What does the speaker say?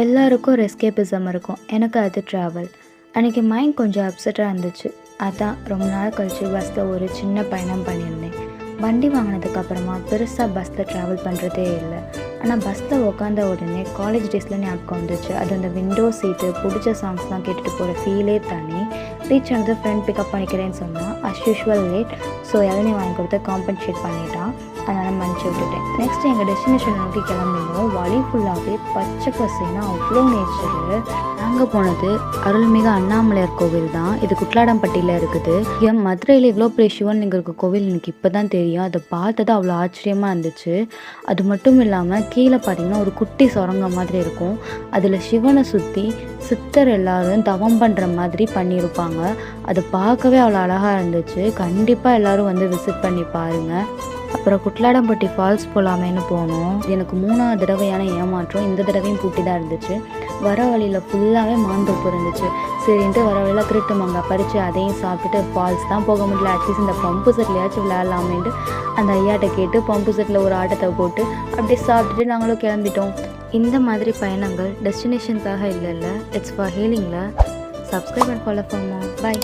எல்லாருக்கும் ஒரு எஸ்கேபிசம் இருக்கும். எனக்கு அது ட்ராவல். அன்றைக்கி மைண்ட் கொஞ்சம் அப்செட்டாக இருந்துச்சு. அதான் ரொம்ப நாள் கழித்து பஸ்ஸில் ஒரு சின்ன பயணம் பண்ணியிருந்தேன். வண்டி வாங்கினதுக்கப்புறமா பெருசாக பஸ்ஸில் ட்ராவல் பண்ணுறதே இல்லை. ஆனால் பஸ்ஸில் உட்காந்த உடனே காலேஜ் டேஸில் ஞாபகம் வந்துச்சு. அது அந்த விண்டோ சீட்டு பிடிச்ச சாங்ஸ்லாம் கேட்டுட்டு போகிற ஃபீலே தனி. ரீச் ஆனது ஃப்ரெண்ட் பிக்கப் பண்ணிக்கிறேன்னு சொன்னால் யூஷுவல் லேட். ஸோ இளநீ வாங்கி கொடுத்து காம்பன்சேட் பண்ணிட்டான். அதனால் மன்னிச்சு விட்டுட்டேன். நெக்ஸ்ட் எங்கள் டெஸ்டினேஷன் நோக்கி கிளம்பினோம். வழி ஃபுல்லாகவே பச்சை பசைனா அவ்வளோ நேச்சரு. நாங்கள் போனது அருள்மிகு அண்ணாமலையார் கோவில் தான். இது குட்லாடம்பட்டியில் இருக்குது. ஏன் மதுரையில் இவ்வளோ பெரிய சிவன்லிங்கம் இருக்க கோவில் எனக்கு இப்போ தான் தெரியும். அதை பார்த்தது அவ்வளோ ஆச்சரியமாக இருந்துச்சு. அது மட்டும் இல்லாமல் கீழே பார்த்திங்கன்னா ஒரு குட்டி சுரங்கம் மாதிரி இருக்கும். அதில் சிவனை சுற்றி சித்தர் எல்லோரும் தவம் பண்ணுற மாதிரி பண்ணியிருப்பாங்க. அதை பார்க்கவே அவ்வளோ அழகாக இருந்துச்சு. கண்டிப்பாக எல்லோரும் வந்து விசிட் பண்ணி பாருங்கள். அப்புறம் குட்லாடம்பட்டி ஃபால்ஸ் போகலாமேன்னு போனோம். எனக்கு 3ஆவது தடவையான ஏமாற்றம். இந்த தடவையும் பூட்டி தான் இருந்துச்சு. வர வழியில் ஃபுல்லாகவே மாந்தோப்பு இருந்துச்சு. சரின்ட்டு வர வழியில் திருட்டு மாங்காய் பறித்து அதையும் சாப்பிட்டுட்டு ஃபால்ஸ் தான் போக முடியல, அட்லீஸ்ட் இந்த பம்பு செட்லையாச்சும் விளையாடலாமேன்ட்டு அந்த ஐயாட்ட கேட்டு பம்பு செட்டில் ஒரு ஆட்டத்தை போட்டு அப்படியே சாப்பிட்டுட்டு நாங்களும் கிளம்பிட்டோம். இந்த மாதிரி பயணங்கள் டெஸ்டினேஷனுக்காக இல்லைல்ல, இட்ஸ் ஃபார் ஹீலிங்கில். சப்ஸ்கிரைப் அண்ட் ஃபாலோ பண்ணுவோம். பை.